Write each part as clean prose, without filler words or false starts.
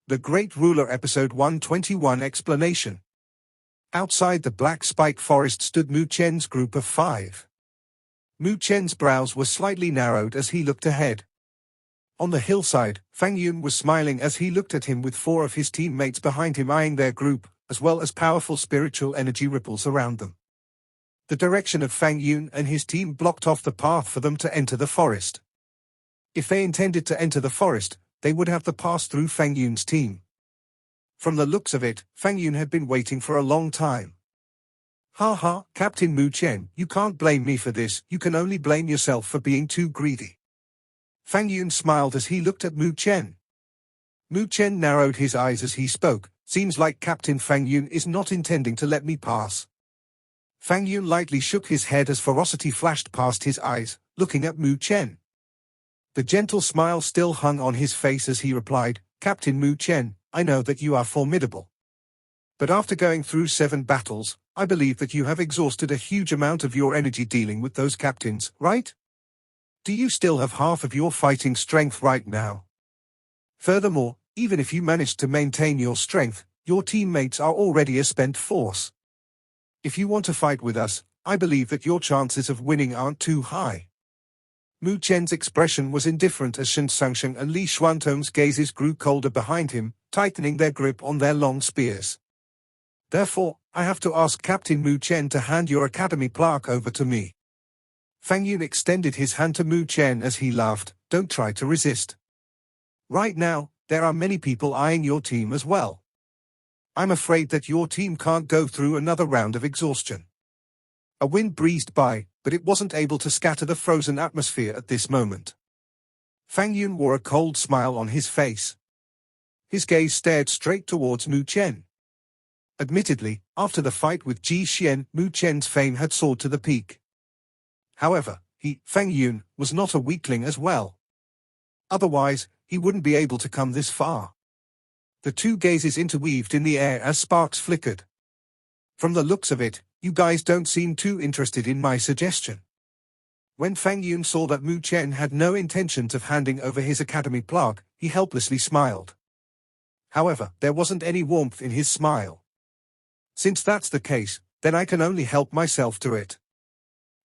The Great Ruler Episode 121 Explanation. Outside the Black Spike Forest stood Mu Chen's group of 5. Mu Chen's brows were slightly narrowed as he looked ahead. On the hillside, Fang Yun was smiling as he looked at him with 4 of his teammates behind him eyeing their group, as well as powerful spiritual energy ripples around them. The direction of Fang Yun and his team blocked off the path for them to enter the forest. If they intended to enter the forest, they would have to pass through Fang Yun's team. From the looks of it, Fang Yun had been waiting for a long time. "Ha ha, Captain Mu Chen, you can't blame me for this, you can only blame yourself for being too greedy." Fang Yun smiled as he looked at Mu Chen. Mu Chen narrowed his eyes as he spoke. "Seems like Captain Fang Yun is not intending to let me pass." Fang Yun lightly shook his head as ferocity flashed past his eyes, looking at Mu Chen. The gentle smile still hung on his face as he replied, "Captain Mu Chen, I know that you are formidable. But after going through 7 battles, I believe that you have exhausted a huge amount of your energy dealing with those captains, right? Do you still have half of your fighting strength right now? Furthermore, even if you managed to maintain your strength, your teammates are already a spent force. If you want to fight with us, I believe that your chances of winning aren't too high." Mu Chen's expression was indifferent as Shen Sangsheng and Li Xuantong's gazes grew colder behind him, tightening their grip on their long spears. "Therefore, I have to ask Captain Mu Chen to hand your academy plaque over to me." Fang Yun extended his hand to Mu Chen as he laughed, "Don't try to resist. Right now, there are many people eyeing your team as well. I'm afraid that your team can't go through another round of exhaustion." A wind breezed by, but it wasn't able to scatter the frozen atmosphere at this moment. Fang Yun wore a cold smile on his face. His gaze stared straight towards Mu Chen. Admittedly, after the fight with Ji Xian, Mu Chen's fame had soared to the peak. However, Fang Yun, was not a weakling as well. Otherwise, he wouldn't be able to come this far. The two gazes interweaved in the air as sparks flickered. "From the looks of it, you guys don't seem too interested in my suggestion." When Fang Yun saw that Mu Chen had no intentions of handing over his academy plaque, he helplessly smiled. However, there wasn't any warmth in his smile. "Since that's the case, then I can only help myself to it."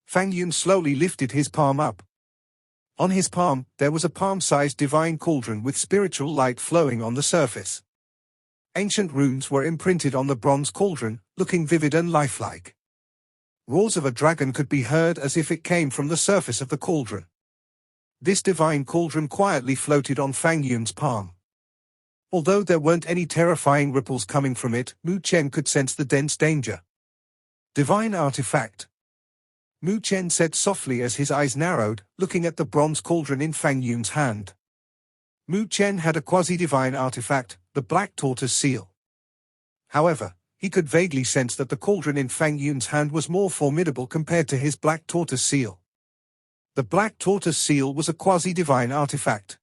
Fang Yun slowly lifted his palm up. On his palm, there was a palm-sized divine cauldron with spiritual light flowing on the surface. Ancient runes were imprinted on the bronze cauldron, looking vivid and lifelike. Roars of a dragon could be heard as if it came from the surface of the cauldron. This divine cauldron quietly floated on Fang Yun's palm. Although there weren't any terrifying ripples coming from it, Mu Chen could sense the dense danger. "Divine artifact," Mu Chen said softly as his eyes narrowed, looking at the bronze cauldron in Fang Yun's hand. Mu Chen had a quasi-divine artifact, the Black Tortoise Seal. However, he could vaguely sense that the cauldron in Fang Yun's hand was more formidable compared to his Black Tortoise Seal. The Black Tortoise Seal was a quasi-divine artifact.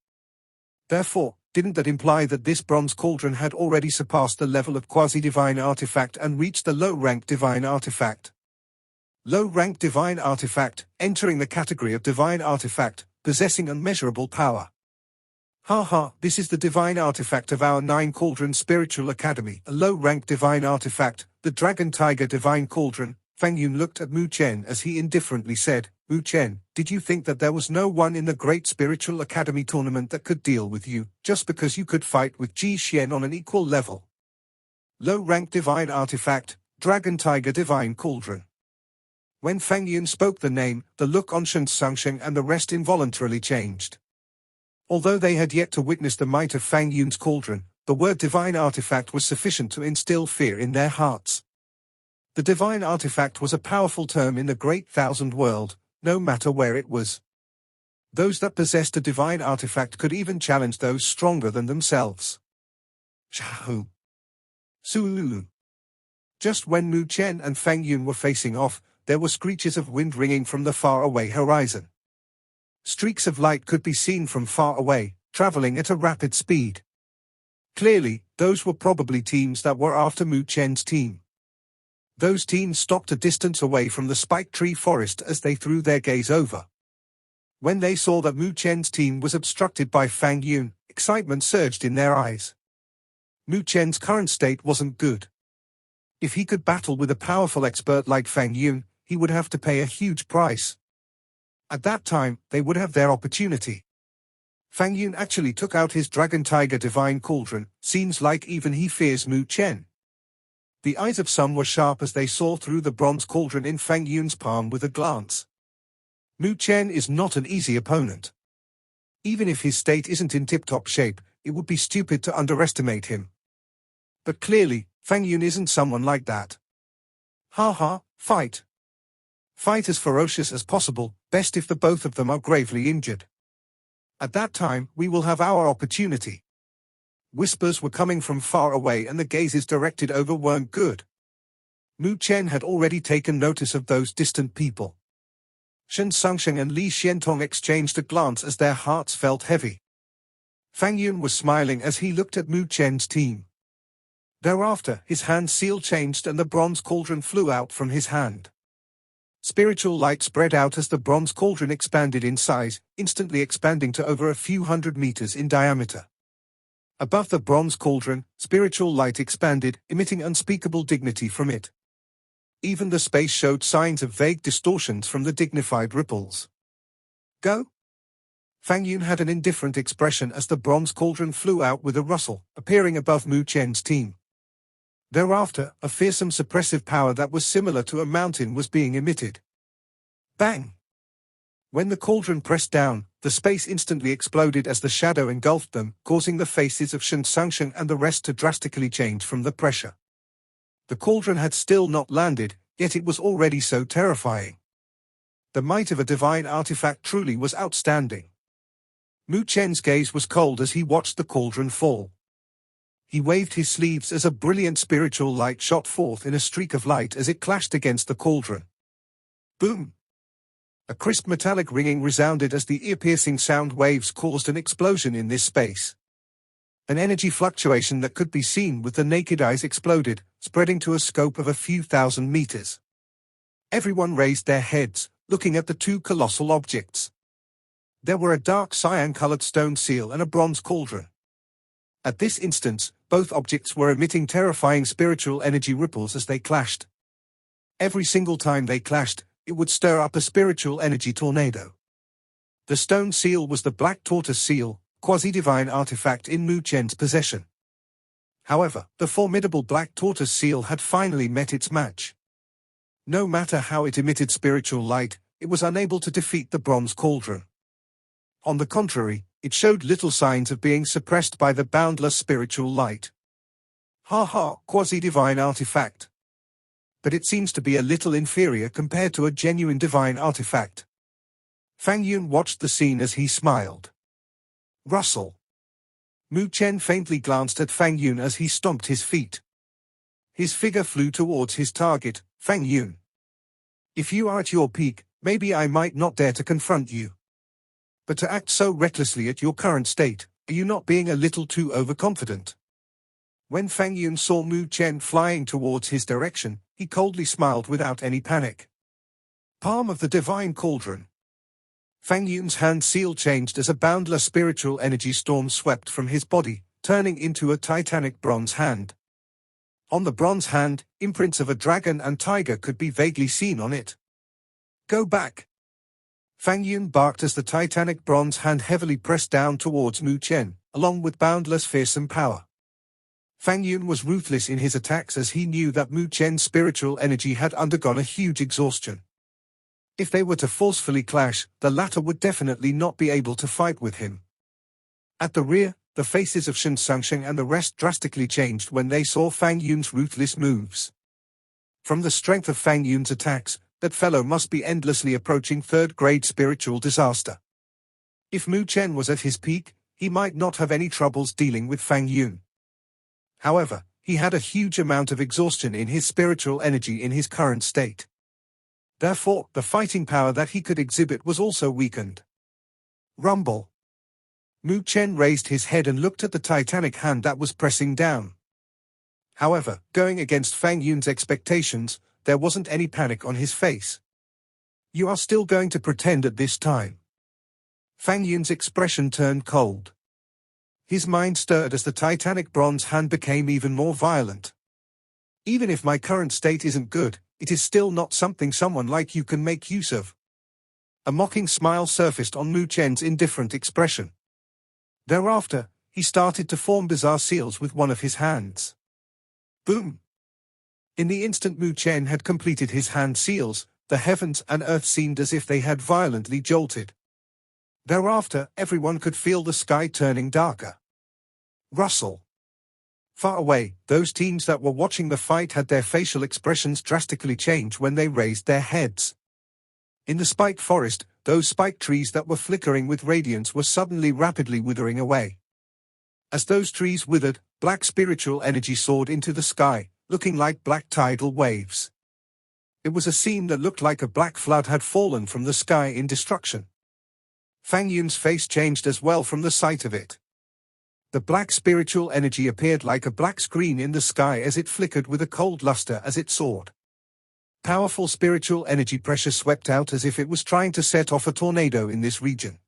Therefore, didn't that imply that this bronze cauldron had already surpassed the level of quasi-divine artifact and reached the low-rank divine artifact? Low-rank divine artifact, entering the category of divine artifact, possessing unmeasurable power. "Ha ha, this is the divine artifact of our 9 Cauldron Spiritual Academy, a low-rank divine artifact, the Dragon Tiger Divine Cauldron." Fang Yun looked at Mu Chen as he indifferently said, "Mu Chen, did you think that there was no one in the Great Spiritual Academy tournament that could deal with you, just because you could fight with Ji Xian on an equal level? Low-rank divine artifact, Dragon Tiger Divine Cauldron." When Fang Yun spoke the name, the look on Shen Sangsheng and the rest involuntarily changed. Although they had yet to witness the might of Fang Yun's cauldron, the word divine artifact was sufficient to instill fear in their hearts. The divine artifact was a powerful term in the Great Thousand World, no matter where it was. Those that possessed a divine artifact could even challenge those stronger than themselves. Shahu. Sululu. Just when Mu Chen and Fang Yun were facing off, there were screeches of wind ringing from the far-away horizon. Streaks of light could be seen from far away, traveling at a rapid speed. Clearly, those were probably teams that were after Mu Chen's team. Those teams stopped a distance away from the spike tree forest as they threw their gaze over. When they saw that Mu Chen's team was obstructed by Fang Yun, excitement surged in their eyes. Mu Chen's current state wasn't good. If he could battle with a powerful expert like Fang Yun, he would have to pay a huge price. At that time, they would have their opportunity. Fang Yun actually took out his Dragon Tiger Divine Cauldron. Seems like even he fears Mu Chen. The eyes of some were sharp as they saw through the bronze cauldron in Fang Yun's palm with a glance. Mu Chen is not an easy opponent. Even if his state isn't in tip-top shape, it would be stupid to underestimate him. But clearly, Fang Yun isn't someone like that. Ha ha, fight. Fight as ferocious as possible, best if the both of them are gravely injured. At that time, we will have our opportunity. Whispers were coming from far away and the gazes directed over weren't good. Mu Chen had already taken notice of those distant people. Shen Sangsheng and Li Xiantong exchanged a glance as their hearts felt heavy. Fang Yun was smiling as he looked at Mu Chen's team. Thereafter, his hand seal changed and the bronze cauldron flew out from his hand. Spiritual light spread out as the bronze cauldron expanded in size, instantly expanding to over a few hundred meters in diameter. Above the bronze cauldron, spiritual light expanded, emitting unspeakable dignity from it. Even the space showed signs of vague distortions from the dignified ripples. Go? Fang Yun had an indifferent expression as the bronze cauldron flew out with a rustle, appearing above Mu Chen's team. Thereafter, a fearsome suppressive power that was similar to a mountain was being emitted. Bang! When the cauldron pressed down, the space instantly exploded as the shadow engulfed them, causing the faces of Shen Sangsheng and the rest to drastically change from the pressure. The cauldron had still not landed, yet it was already so terrifying. The might of a divine artifact truly was outstanding. Mu Chen's gaze was cold as he watched the cauldron fall. He waved his sleeves as a brilliant spiritual light shot forth in a streak of light as it clashed against the cauldron. Boom! A crisp metallic ringing resounded as the ear-piercing sound waves caused an explosion in this space. An energy fluctuation that could be seen with the naked eyes exploded, spreading to a scope of a few thousand meters. Everyone raised their heads, looking at the two colossal objects. There were a dark cyan-colored stone seal and a bronze cauldron. At this instance, both objects were emitting terrifying spiritual energy ripples as they clashed. Every single time they clashed, it would stir up a spiritual energy tornado. The stone seal was the Black Tortoise seal, quasi-divine artifact in Mu Chen's possession. However, the formidable Black Tortoise seal had finally met its match. No matter how it emitted spiritual light, it was unable to defeat the bronze cauldron. On the contrary, it showed little signs of being suppressed by the boundless spiritual light. Ha ha, quasi-divine artifact. But it seems to be a little inferior compared to a genuine divine artifact. Fang Yun watched the scene as he smiled. Rustle. Mu Chen faintly glanced at Fang Yun as he stomped his feet. His figure flew towards his target, Fang Yun. If you are at your peak, maybe I might not dare to confront you. But to act so recklessly at your current state, are you not being a little too overconfident? When Fang Yun saw Mu Chen flying towards his direction, he coldly smiled without any panic. Palm of the Divine Cauldron. Fang Yun's hand seal changed as a boundless spiritual energy storm swept from his body, turning into a titanic bronze hand. On the bronze hand, imprints of a dragon and tiger could be vaguely seen on it. Go back! Fang Yun barked as the titanic bronze hand heavily pressed down towards Mu Chen, along with boundless fearsome power. Fang Yun was ruthless in his attacks as he knew that Mu Chen's spiritual energy had undergone a huge exhaustion. If they were to forcefully clash, the latter would definitely not be able to fight with him. At the rear, the faces of Shen Sangsheng and the rest drastically changed when they saw Fang Yun's ruthless moves. From the strength of Fang Yun's attacks, that fellow must be endlessly approaching third-grade spiritual disaster. If Mu Chen was at his peak, he might not have any troubles dealing with Fang Yun. However, he had a huge amount of exhaustion in his spiritual energy in his current state. Therefore, the fighting power that he could exhibit was also weakened. Rumble. Mu Chen raised his head and looked at the titanic hand that was pressing down. However, going against Fang Yun's expectations, there wasn't any panic on his face. You are still going to pretend at this time? Fang Yun's expression turned cold. His mind stirred as the titanic bronze hand became even more violent. Even if my current state isn't good, it is still not something someone like you can make use of. A mocking smile surfaced on Mu Chen's indifferent expression. Thereafter, he started to form bizarre seals with one of his hands. Boom! In the instant Mu Chen had completed his hand seals, the heavens and earth seemed as if they had violently jolted. Thereafter, everyone could feel the sky turning darker. Rustle. Far away, those teens that were watching the fight had their facial expressions drastically change when they raised their heads. In the spiked forest, those spiked trees that were flickering with radiance were suddenly rapidly withering away. As those trees withered, black spiritual energy soared into the sky, looking like black tidal waves. It was a scene that looked like a black flood had fallen from the sky in destruction. Fang Yun's face changed as well from the sight of it. The black spiritual energy appeared like a black screen in the sky as it flickered with a cold luster as it soared. Powerful spiritual energy pressure swept out as if it was trying to set off a tornado in this region.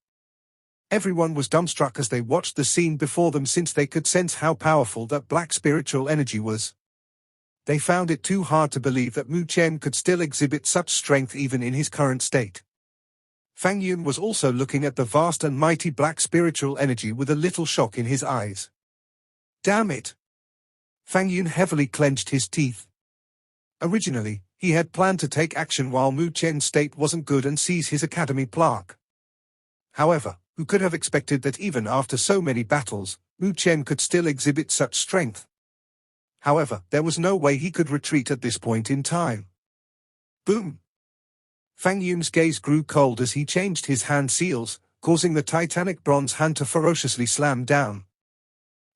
Everyone was dumbstruck as they watched the scene before them since they could sense how powerful that black spiritual energy was. They found it too hard to believe that Mu Chen could still exhibit such strength even in his current state. Fang Yun was also looking at the vast and mighty black spiritual energy with a little shock in his eyes. Damn it! Fang Yun heavily clenched his teeth. Originally, he had planned to take action while Mu Chen's state wasn't good and seize his academy plaque. However, who could have expected that even after so many battles, Mu Chen could still exhibit such strength? However, there was no way he could retreat at this point in time. Boom! Fang Yun's gaze grew cold as he changed his hand seals, causing the titanic bronze hand to ferociously slam down.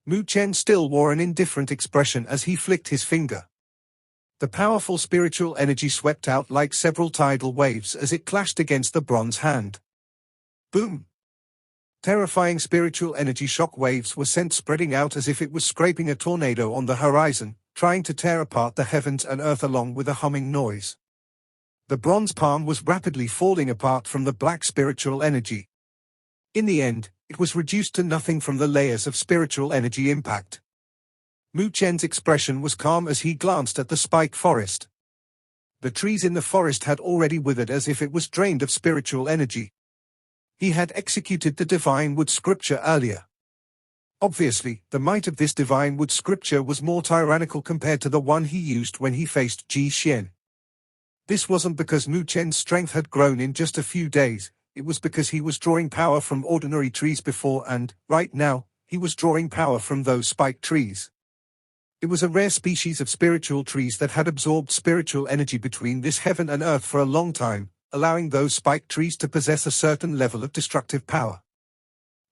Mu Chen still wore an indifferent expression as he flicked his finger. The powerful spiritual energy swept out like several tidal waves as it clashed against the bronze hand. Boom! Terrifying spiritual energy shock waves were sent spreading out as if it was scraping a tornado on the horizon, trying to tear apart the heavens and earth along with a humming noise. The bronze palm was rapidly falling apart from the black spiritual energy. In the end, it was reduced to nothing from the layers of spiritual energy impact. Mu Chen's expression was calm as he glanced at the spiked forest. The trees in the forest had already withered as if it was drained of spiritual energy. He had executed the divine wood scripture earlier. Obviously, the might of this divine wood scripture was more tyrannical compared to the one he used when he faced Ji Xian. This wasn't because Mu Chen's strength had grown in just a few days, it was because he was drawing power from ordinary trees before and, right now, he was drawing power from those spiked trees. It was a rare species of spiritual trees that had absorbed spiritual energy between this heaven and earth for a long time, allowing those spiked trees to possess a certain level of destructive power.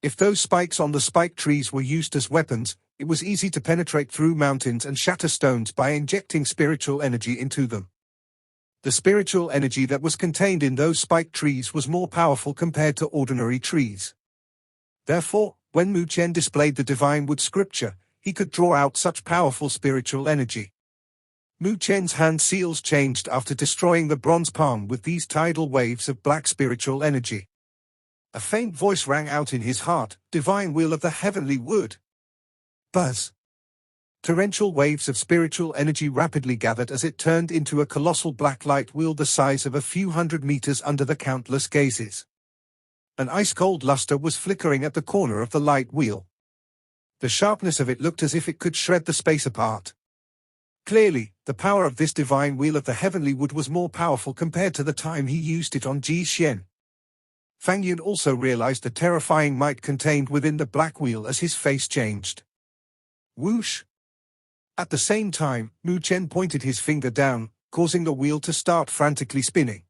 If those spikes on the spiked trees were used as weapons, it was easy to penetrate through mountains and shatter stones by injecting spiritual energy into them. The spiritual energy that was contained in those spiked trees was more powerful compared to ordinary trees. Therefore, when Mu Chen displayed the divine wood scripture, he could draw out such powerful spiritual energy. Mu Chen's hand seals changed after destroying the bronze palm with these tidal waves of black spiritual energy. A faint voice rang out in his heart, "Divine wheel of the heavenly wood." Buzz. Torrential waves of spiritual energy rapidly gathered as it turned into a colossal black light wheel the size of a few hundred meters under the countless gazes. An ice-cold luster was flickering at the corner of the light wheel. The sharpness of it looked as if it could shred the space apart. Clearly, the power of this divine wheel of the heavenly wood was more powerful compared to the time he used it on Ji Xian. Fang Yun also realized the terrifying might contained within the black wheel as his face changed. Whoosh! At the same time, Mu Chen pointed his finger down, causing the wheel to start frantically spinning.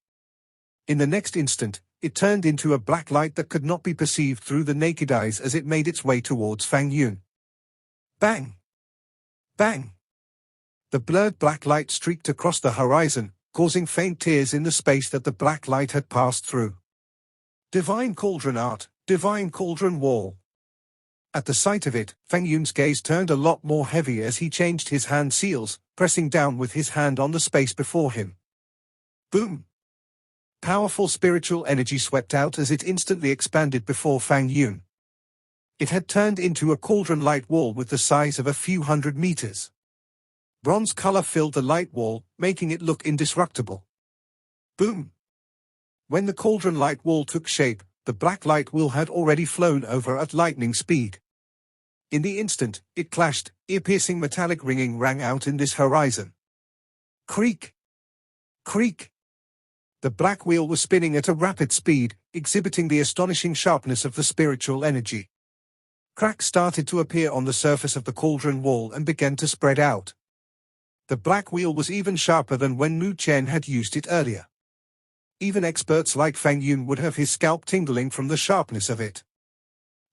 In the next instant, it turned into a black light that could not be perceived through the naked eyes as it made its way towards Fang Yun. Bang! Bang! The blurred black light streaked across the horizon, causing faint tears in the space that the black light had passed through. Divine Cauldron Art, Divine Cauldron Wall. At the sight of it, Fang Yun's gaze turned a lot more heavy as he changed his hand seals, pressing down with his hand on the space before him. Boom! Powerful spiritual energy swept out as it instantly expanded before Fang Yun. It had turned into a cauldron-like wall with the size of a few hundred meters. Bronze color filled the light wall, making it look indestructible. Boom! When the cauldron-like wall took shape, the black light wheel had already flown over at lightning speed. In the instant, it clashed, ear-piercing metallic ringing rang out in this horizon. Creak! Creak! The black wheel was spinning at a rapid speed, exhibiting the astonishing sharpness of the spiritual energy. Cracks started to appear on the surface of the cauldron wall and began to spread out. The black wheel was even sharper than when Mu Chen had used it earlier. Even experts like Fang Yun would have his scalp tingling from the sharpness of it.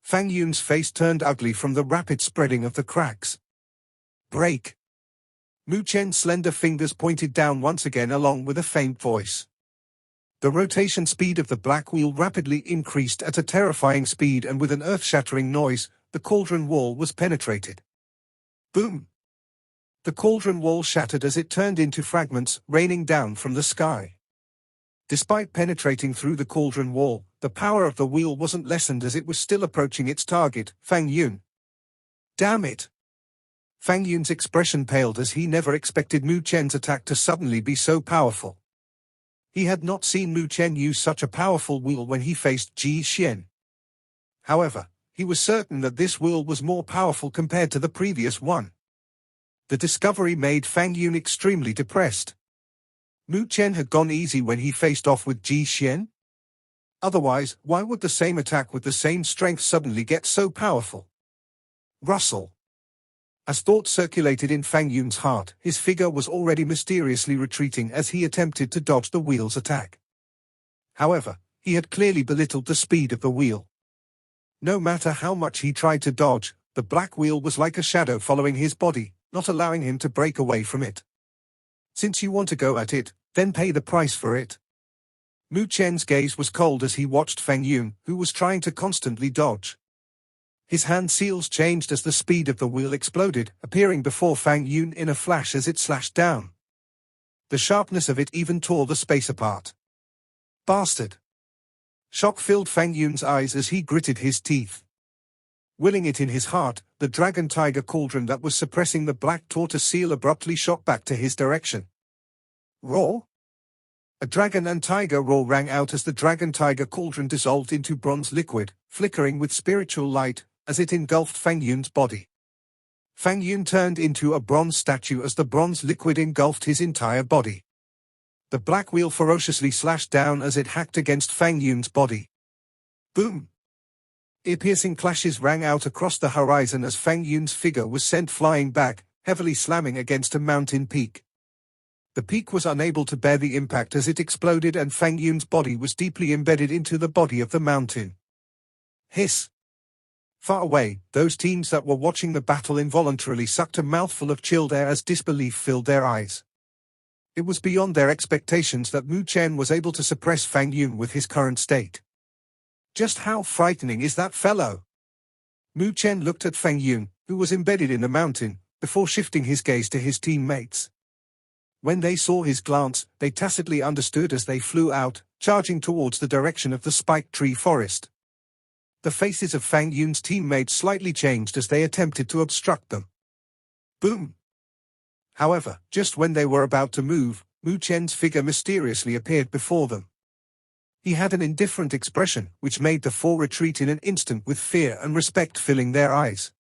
Fang Yun's face turned ugly from the rapid spreading of the cracks. Break! Mu Chen's slender fingers pointed down once again along with a faint voice. The rotation speed of the black wheel rapidly increased at a terrifying speed, and with an earth-shattering noise, the cauldron wall was penetrated. Boom! The cauldron wall shattered as it turned into fragments, raining down from the sky. Despite penetrating through the cauldron wall, the power of the wheel wasn't lessened as it was still approaching its target, Fang Yun. Damn it! Fang Yun's expression paled as he never expected Mu Chen's attack to suddenly be so powerful. He had not seen Mu Chen use such a powerful wheel when he faced Ji Xian. However, he was certain that this wheel was more powerful compared to the previous one. The discovery made Fang Yun extremely depressed. Mu Chen had gone easy when he faced off with Ji Xian? Otherwise, why would the same attack with the same strength suddenly get so powerful? Rustle. As thought circulated in Fang Yun's heart, his figure was already mysteriously retreating as he attempted to dodge the wheel's attack. However, he had clearly belittled the speed of the wheel. No matter how much he tried to dodge, the black wheel was like a shadow following his body, not allowing him to break away from it. Since you want to go at it, then pay the price for it. Mu Chen's gaze was cold as he watched Fang Yun, who was trying to constantly dodge. His hand seals changed as the speed of the wheel exploded, appearing before Fang Yun in a flash as it slashed down. The sharpness of it even tore the space apart. Bastard! Shock filled Fang Yun's eyes as he gritted his teeth. Willing it in his heart, the dragon tiger cauldron that was suppressing the black tortoise seal abruptly shot back to his direction. Roar! A dragon and tiger roar rang out as the dragon tiger cauldron dissolved into bronze liquid, flickering with spiritual light, as it engulfed Fang Yun's body. Fang Yun turned into a bronze statue as the bronze liquid engulfed his entire body. The black wheel ferociously slashed down as it hacked against Fang Yun's body. Boom! Ear-piercing clashes rang out across the horizon as Fang Yun's figure was sent flying back, heavily slamming against a mountain peak. The peak was unable to bear the impact as it exploded, and Fang Yun's body was deeply embedded into the body of the mountain. Hiss! Far away, those teams that were watching the battle involuntarily sucked a mouthful of chilled air as disbelief filled their eyes. It was beyond their expectations that Mu Chen was able to suppress Fang Yun with his current state. Just how frightening is that fellow? Mu Chen looked at Fang Yun, who was embedded in the mountain, before shifting his gaze to his teammates. When they saw his glance, they tacitly understood as they flew out, charging towards the direction of the spiked tree forest. The faces of Fang Yun's teammates slightly changed as they attempted to obstruct them. Boom! However, just when they were about to move, Mu Chen's figure mysteriously appeared before them. He had an indifferent expression, which made the four retreat in an instant with fear and respect filling their eyes.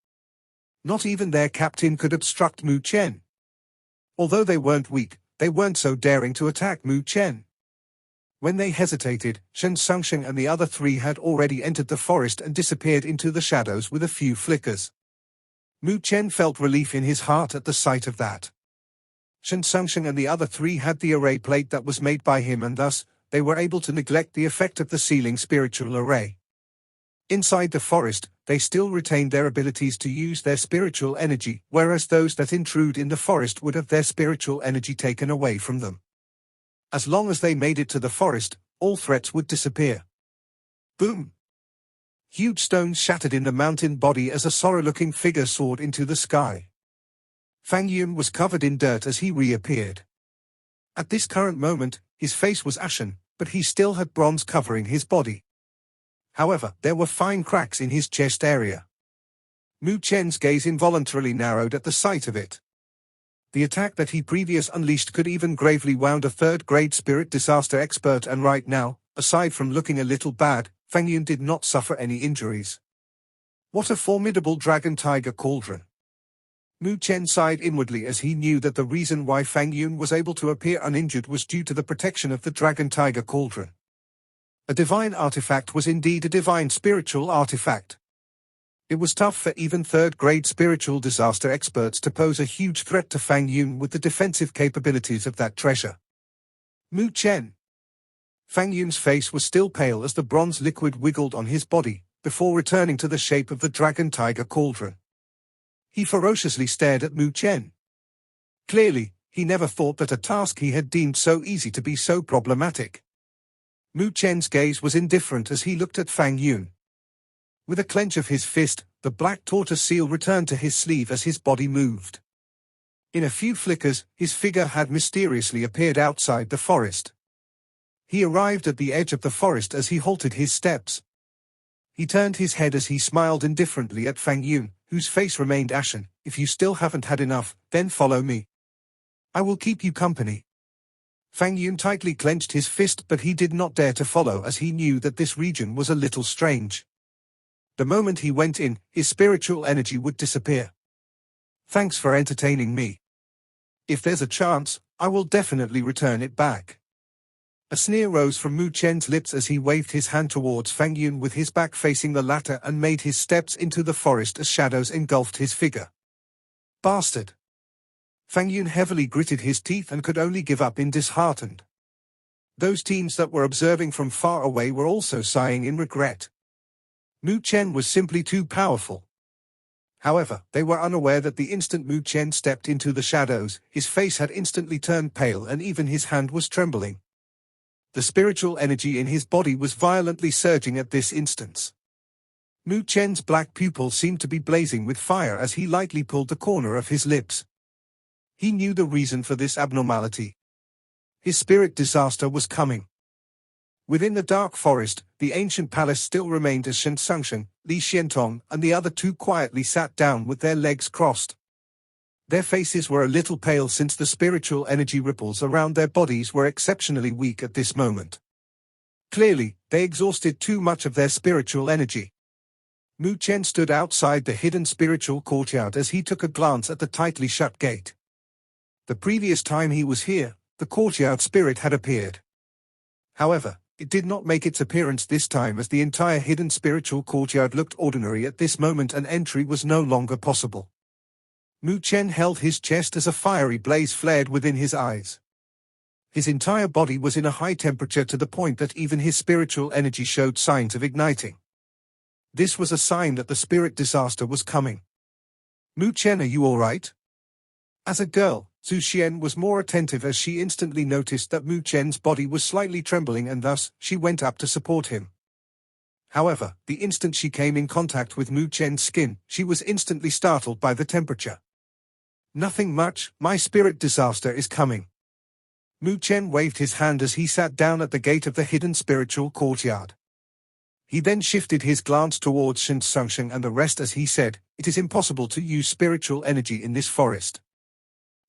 Not even their captain could obstruct Mu Chen. Although they weren't weak, they weren't so daring to attack Mu Chen. When they hesitated, Shen Songsheng and the other three had already entered the forest and disappeared into the shadows with a few flickers. Mu Chen felt relief in his heart at the sight of that. Shen Songsheng and the other three had the array plate that was made by him, and thus, they were able to neglect the effect of the sealing spiritual array. Inside the forest, they still retained their abilities to use their spiritual energy, whereas those that intrude in the forest would have their spiritual energy taken away from them. As long as they made it to the forest, all threats would disappear. Boom! Huge stones shattered in the mountain body as a sorrow-looking figure soared into the sky. Fang Yun was covered in dirt as he reappeared. At this current moment, his face was ashen, but he still had bronze covering his body. However, there were fine cracks in his chest area. Mu Chen's gaze involuntarily narrowed at the sight of it. The attack that he previously unleashed could even gravely wound a third-grade spirit disaster expert, and right now, aside from looking a little bad, Fang Yun did not suffer any injuries. What a formidable dragon tiger cauldron! Mu Chen sighed inwardly as he knew that the reason why Fang Yun was able to appear uninjured was due to the protection of the dragon tiger cauldron. A divine artifact was indeed a divine spiritual artifact. It was tough for even third-grade spiritual disaster experts to pose a huge threat to Fang Yun with the defensive capabilities of that treasure. Mu Chen. Fang Yun's face was still pale as the bronze liquid wiggled on his body, before returning to the shape of the dragon tiger cauldron. He ferociously stared at Mu Chen. Clearly, he never thought that a task he had deemed so easy to be so problematic. Mu Chen's gaze was indifferent as he looked at Fang Yun. With a clench of his fist, the black tortoise seal returned to his sleeve as his body moved. In a few flickers, his figure had mysteriously appeared outside the forest. He arrived at the edge of the forest as he halted his steps. He turned his head as he smiled indifferently at Fang Yun, whose face remained ashen. "If you still haven't had enough, then follow me. I will keep you company." Fang Yun tightly clenched his fist, but he did not dare to follow as he knew that this region was a little strange. The moment he went in, his spiritual energy would disappear. "Thanks for entertaining me. If there's a chance, I will definitely return it back." A sneer rose from Mu Chen's lips as he waved his hand towards Fang Yun with his back facing the latter and made his steps into the forest as shadows engulfed his figure. "Bastard!" Fang Yun heavily gritted his teeth and could only give up in disheartened. Those teens that were observing from far away were also sighing in regret. Mu Chen was simply too powerful. However, they were unaware that the instant Mu Chen stepped into the shadows, his face had instantly turned pale and even his hand was trembling. The spiritual energy in his body was violently surging at this instance. Mu Chen's black pupil seemed to be blazing with fire as he lightly pulled the corner of his lips. He knew the reason for this abnormality. His spirit disaster was coming. Within the dark forest, the ancient palace still remained as Shen Sangsheng, Li Xiantong, and the other two quietly sat down with their legs crossed. Their faces were a little pale since the spiritual energy ripples around their bodies were exceptionally weak at this moment. Clearly, they exhausted too much of their spiritual energy. Mu Chen stood outside the hidden spiritual courtyard as he took a glance at the tightly shut gate. The previous time he was here, the courtyard spirit had appeared. However, it did not make its appearance this time as the entire hidden spiritual courtyard looked ordinary at this moment and entry was no longer possible. Mu Chen held his chest as a fiery blaze flared within his eyes. His entire body was in a high temperature to the point that even his spiritual energy showed signs of igniting. This was a sign that the spirit disaster was coming. "Mu Chen, are you alright?" As a girl, Zhu Xian was more attentive as she instantly noticed that Mu Chen's body was slightly trembling and thus, she went up to support him. However, the instant she came in contact with Mu Chen's skin, she was instantly startled by the temperature. "Nothing much, my spirit disaster is coming." Mu Chen waved his hand as he sat down at the gate of the hidden spiritual courtyard. He then shifted his glance towards Shen Sangsheng and the rest as he said, "It is impossible to use spiritual energy in this forest.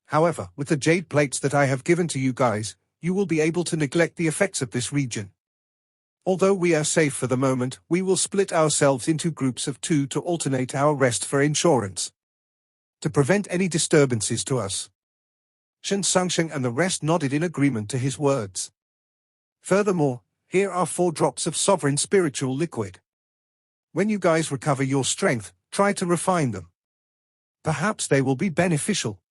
However, with the jade plates that I have given to you guys, you will be able to neglect the effects of this region. Although we are safe for the moment, we will split ourselves into groups of 2 to alternate our rest for insurance. To prevent any disturbances to us." Shen Sangsheng and the rest nodded in agreement to his words. "Furthermore, here are 4 drops of sovereign spiritual liquid. When you guys recover your strength, try to refine them. Perhaps they will be beneficial."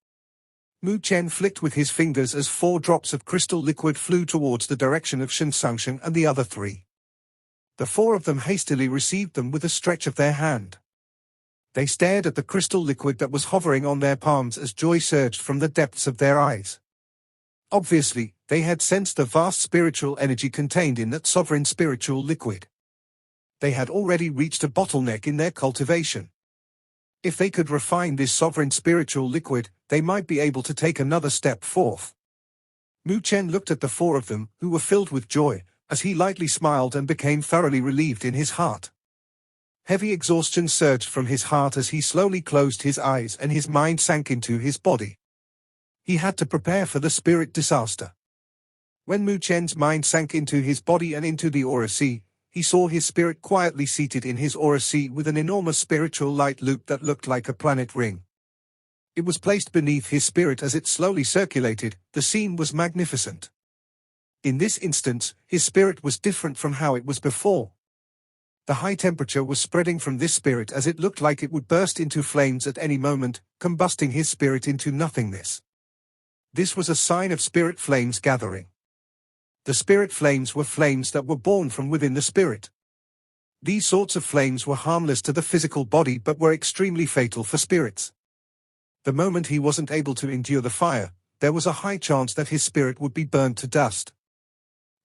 Mu Chen flicked with his fingers as 4 drops of crystal liquid flew towards the direction of Shen Sangsheng and the other 3. The 4 of them hastily received them with a stretch of their hand. They stared at the crystal liquid that was hovering on their palms as joy surged from the depths of their eyes. Obviously, they had sensed the vast spiritual energy contained in that sovereign spiritual liquid. They had already reached a bottleneck in their cultivation. If they could refine this sovereign spiritual liquid, they might be able to take another step forth. Mu Chen looked at the 4 of them, who were filled with joy, as he lightly smiled and became thoroughly relieved in his heart. Heavy exhaustion surged from his heart as he slowly closed his eyes and his mind sank into his body. He had to prepare for the spirit disaster. When Mu Chen's mind sank into his body and into the aura sea, he saw his spirit quietly seated in his aura sea with an enormous spiritual light loop that looked like a planet ring. It was placed beneath his spirit as it slowly circulated. The scene was magnificent. In this instance, his spirit was different from how it was before. The high temperature was spreading from this spirit as it looked like it would burst into flames at any moment, combusting his spirit into nothingness. This was a sign of spirit flames gathering. The spirit flames were flames that were born from within the spirit. These sorts of flames were harmless to the physical body but were extremely fatal for spirits. The moment he wasn't able to endure the fire, there was a high chance that his spirit would be burned to dust.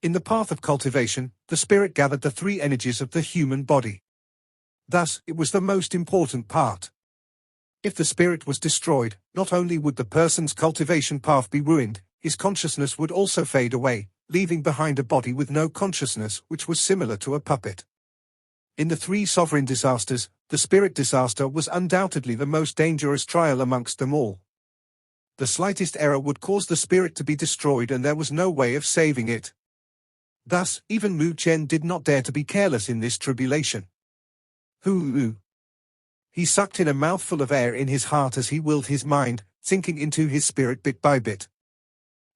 In the path of cultivation, the spirit gathered the three energies of the human body. Thus, it was the most important part. If the spirit was destroyed, not only would the person's cultivation path be ruined, his consciousness would also fade away, leaving behind a body with no consciousness, which was similar to a puppet. In the three sovereign disasters, the spirit disaster was undoubtedly the most dangerous trial amongst them all. The slightest error would cause the spirit to be destroyed and there was no way of saving it. Thus, even Mu Chen did not dare to be careless in this tribulation. Hoo-oo. He sucked in a mouthful of air in his heart as he willed his mind, sinking into his spirit bit by bit.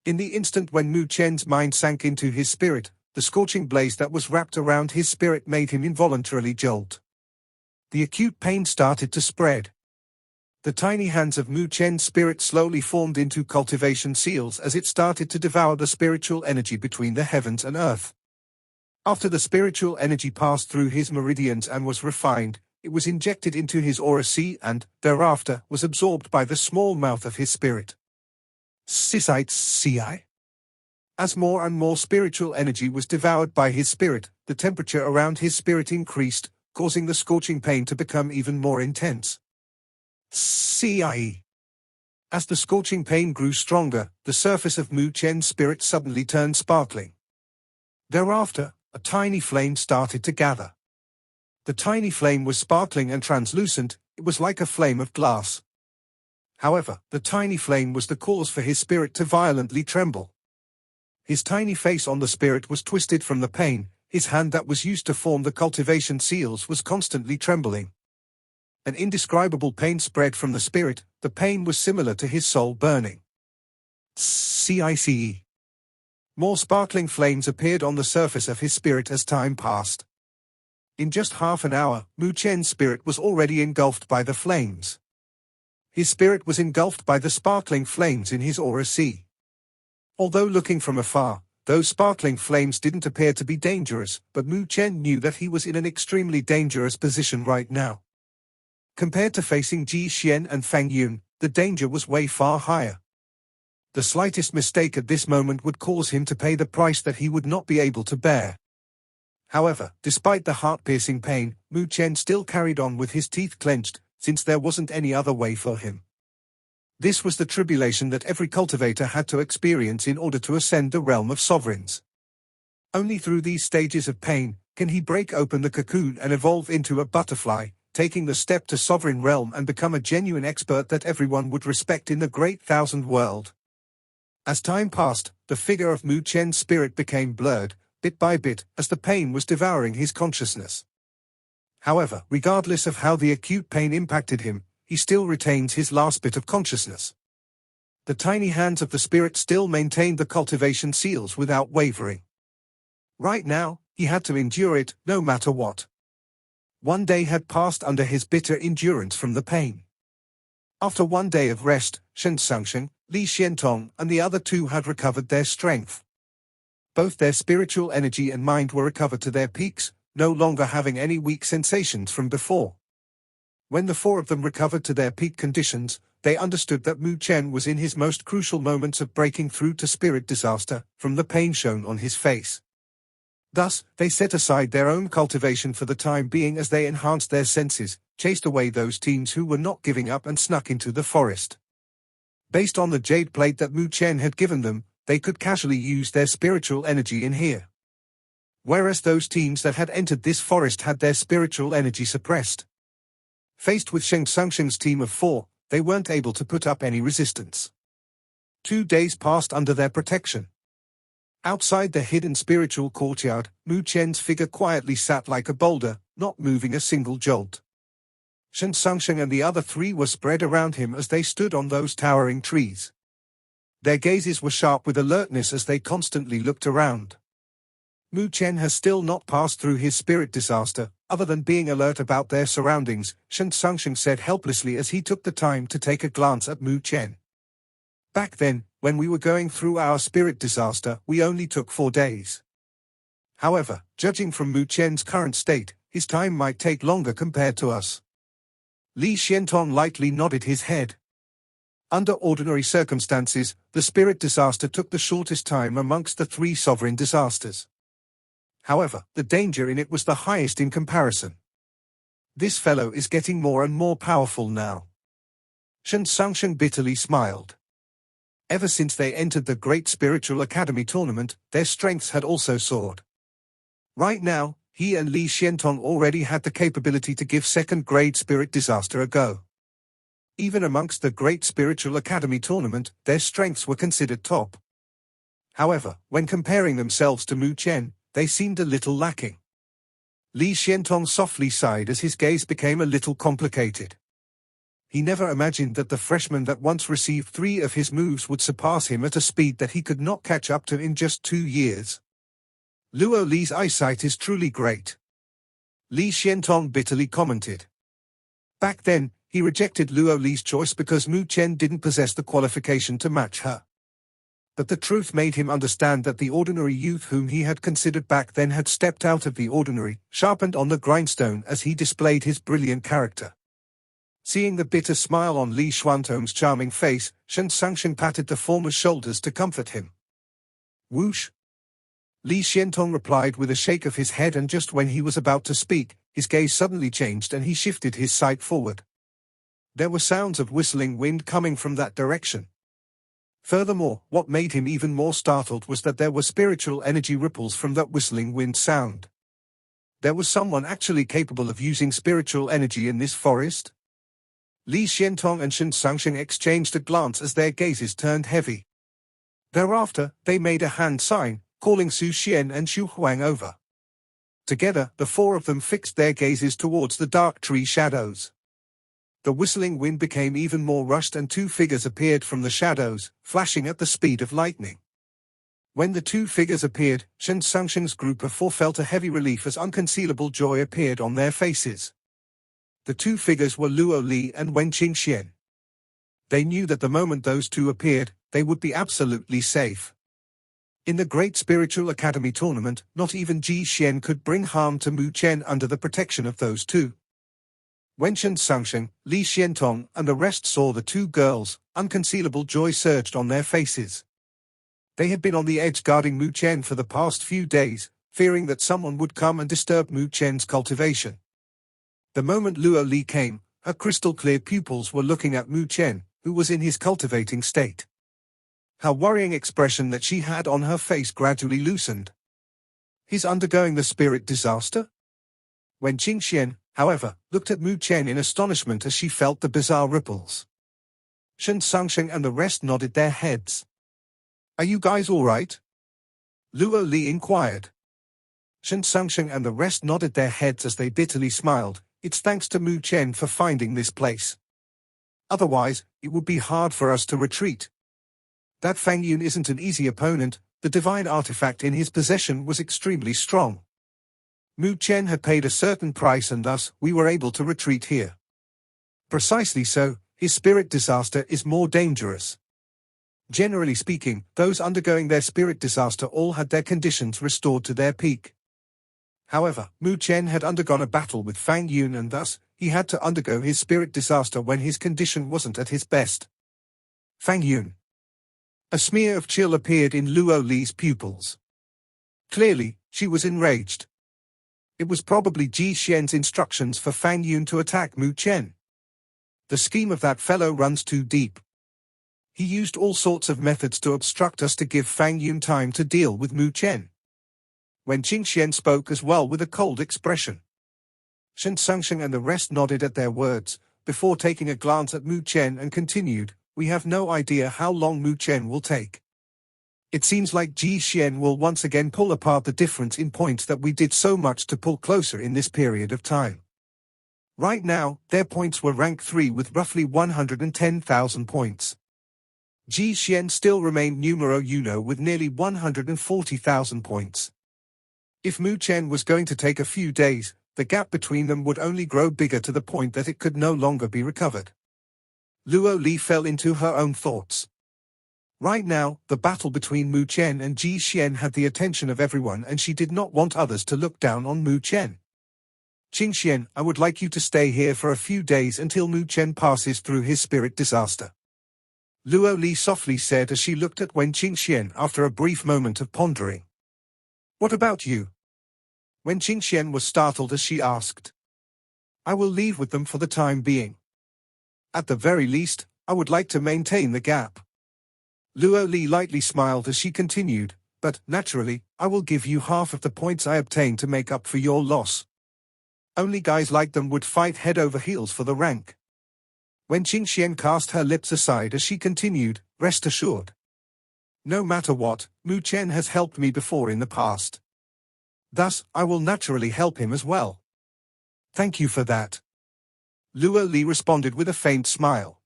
In the instant when Mu Chen's mind sank into his spirit, the scorching blaze that was wrapped around his spirit made him involuntarily jolt. The acute pain started to spread. The tiny hands of Mu Chen's spirit slowly formed into cultivation seals as it started to devour the spiritual energy between the heavens and earth. After the spiritual energy passed through his meridians and was refined, it was injected into his aura sea and, thereafter, was absorbed by the small mouth of his spirit. Ci. As more and more spiritual energy was devoured by his spirit, the temperature around his spirit increased, causing the scorching pain to become even more intense. Ci. As the scorching pain grew stronger, the surface of Mu Chen's spirit suddenly turned sparkling. Thereafter, a tiny flame started to gather. The tiny flame was sparkling and translucent, it was like a flame of glass. However, the tiny flame was the cause for his spirit to violently tremble. His tiny face on the spirit was twisted from the pain, his hand that was used to form the cultivation seals was constantly trembling. An indescribable pain spread from the spirit, the pain was similar to his soul burning. Cice. More sparkling flames appeared on the surface of his spirit as time passed. In just half an hour, Mu Chen's spirit was already engulfed by the flames. His spirit was engulfed by the sparkling flames in his aura sea. Although looking from afar, those sparkling flames didn't appear to be dangerous, but Mu Chen knew that he was in an extremely dangerous position right now. Compared to facing Ji Xian and Fang Yun, the danger was way far higher. The slightest mistake at this moment would cause him to pay the price that he would not be able to bear. However, despite the heart-piercing pain, Mu Chen still carried on with his teeth clenched, since there wasn't any other way for him. This was the tribulation that every cultivator had to experience in order to ascend the realm of sovereigns. Only through these stages of pain can he break open the cocoon and evolve into a butterfly, taking the step to sovereign realm and become a genuine expert that everyone would respect in the great thousand world. As time passed, the figure of Mu Chen's spirit became blurred, bit by bit, as the pain was devouring his consciousness. However, regardless of how the acute pain impacted him, he still retains his last bit of consciousness. The tiny hands of the spirit still maintained the cultivation seals without wavering. Right now, he had to endure it, no matter what. One day had passed under his bitter endurance from the pain. After one day of rest, Shen Sangsheng, Li Xiantong, and the other two had recovered their strength. Both their spiritual energy and mind were recovered to their peaks, no longer having any weak sensations from before. When the four of them recovered to their peak conditions, they understood that Mu Chen was in his most crucial moments of breaking through to spirit disaster, from the pain shown on his face. Thus, they set aside their own cultivation for the time being as they enhanced their senses, chased away those teens who were not giving up and snuck into the forest. Based on the jade plate that Mu Chen had given them, they could casually use their spiritual energy in here. whereas those teams that had entered this forest had their spiritual energy suppressed. Faced with Shang Tsung's team of 4, they weren't able to put up any resistance. 2 days passed under their protection. Outside the hidden spiritual courtyard, Mu Chen's figure quietly sat like a boulder, not moving a single jolt. Shang Tsung and the other 3 were spread around him as they stood on those towering trees. Their gazes were sharp with alertness as they constantly looked around. Mu Chen has still not passed through his spirit disaster, other than being alert about their surroundings, Shang Tsung said helplessly as he took the time to take a glance at Mu Chen. Back then, when we were going through our spirit disaster, we only took 4 days. However, judging from Mu Chen's current state, his time might take longer compared to us. Li Xiantong lightly nodded his head. Under ordinary circumstances, the spirit disaster took the shortest time amongst the 3 sovereign disasters. However, the danger in it was the highest in comparison. This fellow is getting more and more powerful now. Shang Tsung bitterly smiled. Ever since they entered the Great Spiritual Academy tournament, their strengths had also soared. Right now, he and Li Xiantong already had the capability to give second-grade spirit disaster a go. Even amongst the Great Spiritual Academy tournament, their strengths were considered top. However, when comparing themselves to Mu Chen, they seemed a little lacking. Li Xiantong softly sighed as his gaze became a little complicated. He never imagined that the freshman that once received 3 of his moves would surpass him at a speed that he could not catch up to in just 2 years. Luo Li's eyesight is truly great. Li Xiantong bitterly commented. Back then, he rejected Luo Li's choice because Mu Chen didn't possess the qualification to match her. But the truth made him understand that the ordinary youth whom he had considered back then had stepped out of the ordinary, sharpened on the grindstone as he displayed his brilliant character. Seeing the bitter smile on Li Xiantong's charming face, Shang Tsung patted the former's shoulders to comfort him. Whoosh! Li Xiantong replied with a shake of his head, and just when he was about to speak, his gaze suddenly changed and he shifted his sight forward. There were sounds of whistling wind coming from that direction. Furthermore, what made him even more startled was that there were spiritual energy ripples from that whistling wind sound. There was someone actually capable of using spiritual energy in this forest? Li Xiantong and Shang Tsung exchanged a glance as their gazes turned heavy. Thereafter, they made a hand sign, calling Su Xian and Xu Huang over. Together, the 4 of them fixed their gazes towards the dark tree shadows. The whistling wind became even more rushed and 2 figures appeared from the shadows, flashing at the speed of lightning. When the 2 figures appeared, Shang Tsung's group of 4 felt a heavy relief as unconcealable joy appeared on their faces. The 2 figures were Luo Li and Wen Qingxian. They knew that the moment those 2 appeared, they would be absolutely safe. In the Great Spiritual Academy tournament, not even Ji Xian could bring harm to Mu Chen under the protection of those 2. When Shang Tsung, Li Xiantong, and the rest saw the 2 girls, unconcealable joy surged on their faces. They had been on the edge guarding Mu Chen for the past few days, fearing that someone would come and disturb Mu Chen's cultivation. The moment Luo Li came, her crystal-clear pupils were looking at Mu Chen, who was in his cultivating state. Her worrying expression that she had on her face gradually loosened. He's undergoing the spirit disaster? When Qingxian, however, looked at Mu Chen in astonishment as she felt the bizarre ripples. Shang Tsung and the rest nodded their heads. Are you guys all right? Luo Li inquired. Shang Tsung and the rest nodded their heads as they bitterly smiled. It's thanks to Mu Chen for finding this place. Otherwise, it would be hard for us to retreat. That Fang Yun isn't an easy opponent. The divine artifact in his possession was extremely strong. Mu Chen had paid a certain price and thus, we were able to retreat here. Precisely so, his spirit disaster is more dangerous. Generally speaking, those undergoing their spirit disaster all had their conditions restored to their peak. However, Mu Chen had undergone a battle with Fang Yun and thus, he had to undergo his spirit disaster when his condition wasn't at his best. Fang Yun. A smear of chill appeared in Luo Li's pupils. Clearly, she was enraged. It was probably Ji Xian's instructions for Fang Yun to attack Mu Chen. The scheme of that fellow runs too deep. He used all sorts of methods to obstruct us to give Fang Yun time to deal with Mu Chen. Wen Qingxian spoke as well with a cold expression. Shen Sangsheng and the rest nodded at their words, before taking a glance at Mu Chen and continued, "We have no idea how long Mu Chen will take. It seems like Ji Xian will once again pull apart the difference in points that we did so much to pull closer in this period of time." Right now, their points were rank 3 with roughly 110,000 points. Ji Xian still remained numero uno with nearly 140,000 points. If Mu Chen was going to take a few days, the gap between them would only grow bigger to the point that it could no longer be recovered. Luo Li fell into her own thoughts. Right now, the battle between Mu Chen and Ji Xian had the attention of everyone, and she did not want others to look down on Mu Chen. "Qingxian, I would like you to stay here for a few days until Mu Chen passes through his spirit disaster," Luo Li softly said as she looked at Wen Qingxian after a brief moment of pondering. "What about you?" Wen Qingxian was startled as she asked. "I will leave with them for the time being. At the very least, I would like to maintain the gap." Luo Li lightly smiled as she continued, "But, naturally, I will give you half of the points I obtained to make up for your loss. Only guys like them would fight head over heels for the rank." Wen Qingxian cast her lips aside as she continued, "Rest assured. No matter what, Mu Chen has helped me before in the past. Thus, I will naturally help him as well." "Thank you for that." Luo Li responded with a faint smile.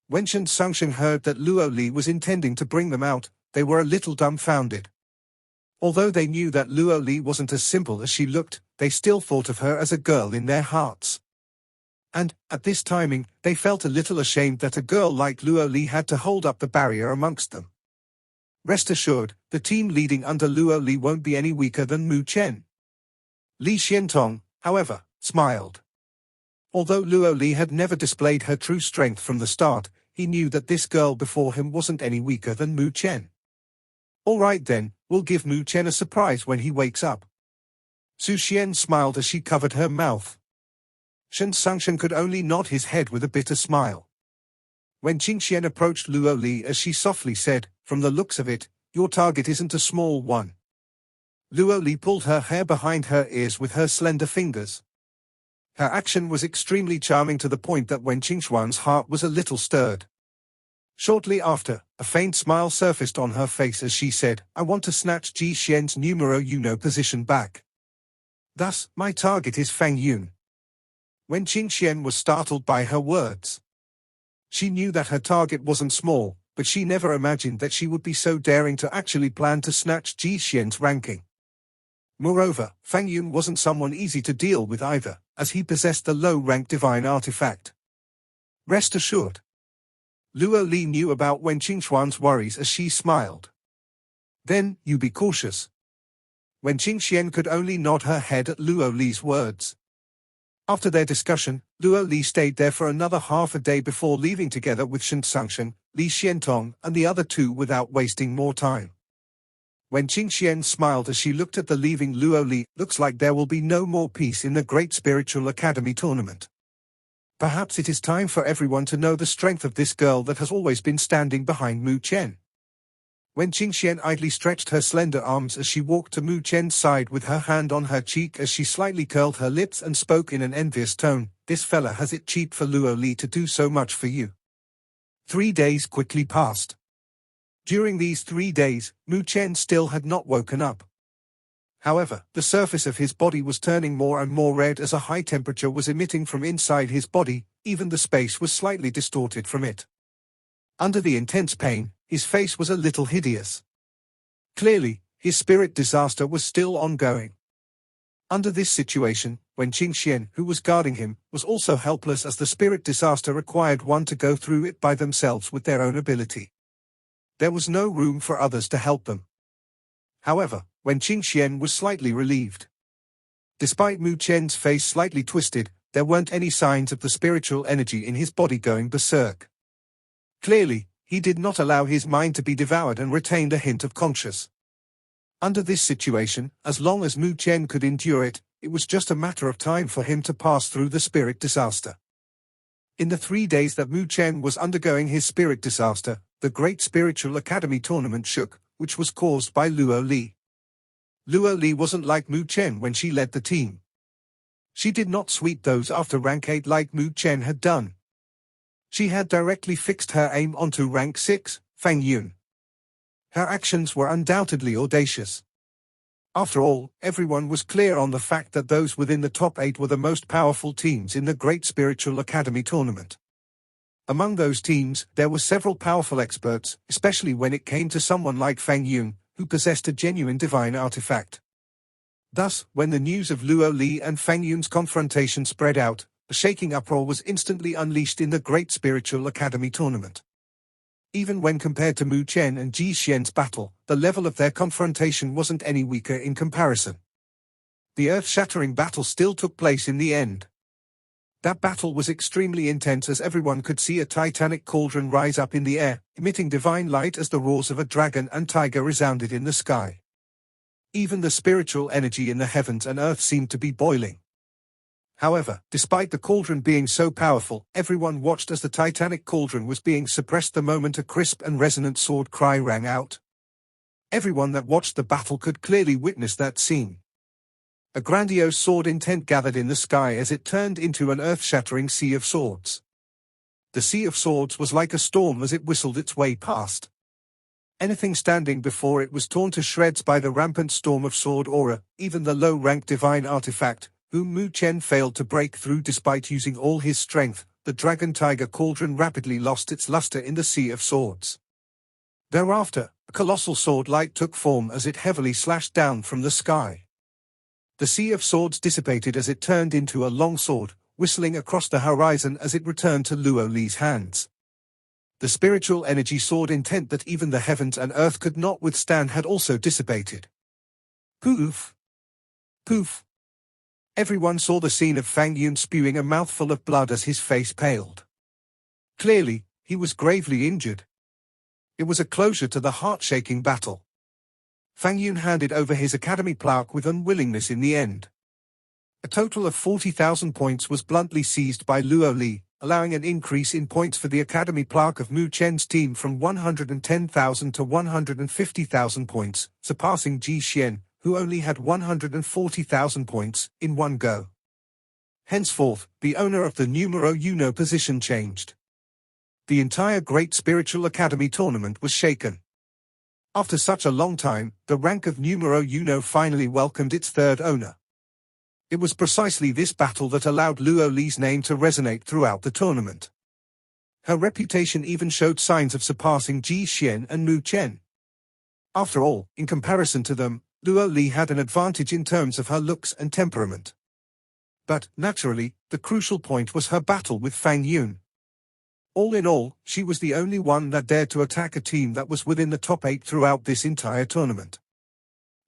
When Shen Sangsheng heard that Luo Li was intending to bring them out, they were a little dumbfounded. Although they knew that Luo Li wasn't as simple as she looked, they still thought of her as a girl in their hearts. And, at this timing, they felt a little ashamed that a girl like Luo Li had to hold up the barrier amongst them. Rest assured, the team leading under Luo Li won't be any weaker than Mu Chen. Li Xiantong, however, smiled. Although Luo Li had never displayed her true strength from the start, he knew that this girl before him wasn't any weaker than Mu Chen. "All right then, we'll give Mu Chen a surprise when he wakes up." Su Xian smiled as she covered her mouth. Shen Sangsheng could only nod his head with a bitter smile. When Qingxian approached Luo Li as she softly said, "From the looks of it, your target isn't a small one." Luo Li pulled her hair behind her ears with her slender fingers. Her action was extremely charming to the point that Wen Qingxuan's heart was a little stirred. Shortly after, a faint smile surfaced on her face as she said, "I want to snatch Ji Xian's numero uno position back. Thus, my target is Fang Yun." Wen Qingxian was startled by her words. She knew that her target wasn't small, but she never imagined that she would be so daring to actually plan to snatch Ji Xian's ranking. Moreover, Fang Yun wasn't someone easy to deal with either, as he possessed the low-rank divine artifact. Rest assured. Luo Li knew about Wen Qingxuan's worries as she smiled. "Then, you be cautious." Wen Qingxian could only nod her head at Luo Li's words. After their discussion, Luo Li stayed there for another half a day before leaving together with Shen Sangsheng, Li Xiantong, and the other two without wasting more time. When Qingxian smiled as she looked at the leaving Luo Li, "Looks like there will be no more peace in the Great Spiritual Academy tournament. Perhaps it is time for everyone to know the strength of this girl that has always been standing behind Mu Chen." When Qingxian idly stretched her slender arms as she walked to Mu Chen's side with her hand on her cheek as she slightly curled her lips and spoke in an envious tone, "This fella has it cheap for Luo Li to do so much for you." 3 days quickly passed. During these 3 days, Mu Chen still had not woken up. However, the surface of his body was turning more and more red as a high temperature was emitting from inside his body, even the space was slightly distorted from it. Under the intense pain, his face was a little hideous. Clearly, his spirit disaster was still ongoing. Under this situation, when Qingxian, who was guarding him, was also helpless as the spirit disaster required one to go through it by themselves with their own ability. There was no room for others to help them. However, when Qingxian was slightly relieved. Despite Mu Chen's face slightly twisted, there weren't any signs of the spiritual energy in his body going berserk. Clearly, he did not allow his mind to be devoured and retained a hint of conscience. Under this situation, as long as Mu Chen could endure it, it was just a matter of time for him to pass through the spirit disaster. In the 3 days that Mu Chen was undergoing his spirit disaster, the Great Spiritual Academy tournament shook, which was caused by Luo Li. Luo Li wasn't like Mu Chen when she led the team. She did not sweep those after rank 8 like Mu Chen had done. She had directly fixed her aim onto rank 6, Fang Yun. Her actions were undoubtedly audacious. After all, everyone was clear on the fact that those within the top 8 were the most powerful teams in the Great Spiritual Academy tournament. Among those teams, there were several powerful experts, especially when it came to someone like Fang Yun, who possessed a genuine divine artifact. Thus, when the news of Luo Li and Fang Yun's confrontation spread out, a shaking uproar was instantly unleashed in the Great Spiritual Academy tournament. Even when compared to Mu Chen and Ji Xian's battle, the level of their confrontation wasn't any weaker in comparison. The earth-shattering battle still took place in the end. That battle was extremely intense as everyone could see a titanic cauldron rise up in the air, emitting divine light as the roars of a dragon and tiger resounded in the sky. Even the spiritual energy in the heavens and earth seemed to be boiling. However, despite the cauldron being so powerful, everyone watched as the titanic cauldron was being suppressed the moment a crisp and resonant sword cry rang out. Everyone that watched the battle could clearly witness that scene. A grandiose sword intent gathered in the sky as it turned into an earth-shattering sea of swords. The sea of swords was like a storm as it whistled its way past. Anything standing before it was torn to shreds by the rampant storm of sword aura, even the low-ranked divine artifact, whom Mu Chen failed to break through despite using all his strength. The Dragon Tiger Cauldron rapidly lost its luster in the sea of swords. Thereafter, a colossal sword light took form as it heavily slashed down from the sky. The sea of swords dissipated as it turned into a long sword, whistling across the horizon as it returned to Luo Li's hands. The spiritual energy sword intent that even the heavens and earth could not withstand had also dissipated. Poof! Poof! Everyone saw the scene of Fang Yun spewing a mouthful of blood as his face paled. Clearly, he was gravely injured. It was a closure to the heart-shaking battle. Fang Yun handed over his academy plaque with unwillingness in the end. A total of 40,000 points was bluntly seized by Luo Li, allowing an increase in points for the academy plaque of Mu Chen's team from 110,000 to 150,000 points, surpassing Ji Xian, who only had 140,000 points, in one go. Henceforth, the owner of the numero uno position changed. The entire Great Spiritual Academy tournament was shaken. After such a long time, the rank of numero uno finally welcomed its third owner. It was precisely this battle that allowed Luo Li's name to resonate throughout the tournament. Her reputation even showed signs of surpassing Ji Xian and Mu Chen. After all, in comparison to them, Luo Li had an advantage in terms of her looks and temperament. But, naturally, the crucial point was her battle with Fang Yun. All in all, she was the only one that dared to attack a team that was within the top 8 throughout this entire tournament.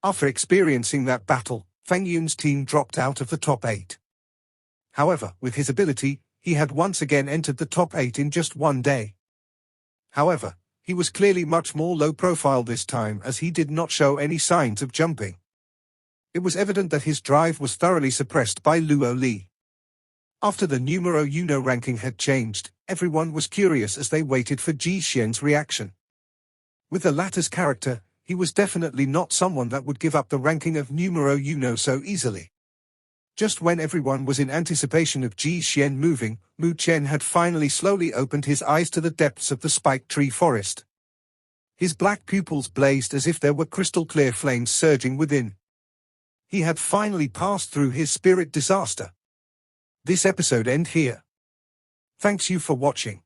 After experiencing that battle, Fang Yun's team dropped out of the top 8. However, with his ability, he had once again entered the top 8 in just one day. However, he was clearly much more low-profile this time as he did not show any signs of jumping. It was evident that his drive was thoroughly suppressed by Luo Li. After the numero uno ranking had changed, everyone was curious as they waited for Ji Xian's reaction. With the latter's character, he was definitely not someone that would give up the ranking of numero uno so easily. Just when everyone was in anticipation of Ji Xian moving, Mu Chen had finally slowly opened his eyes to the depths of the spike tree forest. His black pupils blazed as if there were crystal-clear flames surging within. He had finally passed through his spirit disaster. This episode ends here. Thanks you for watching.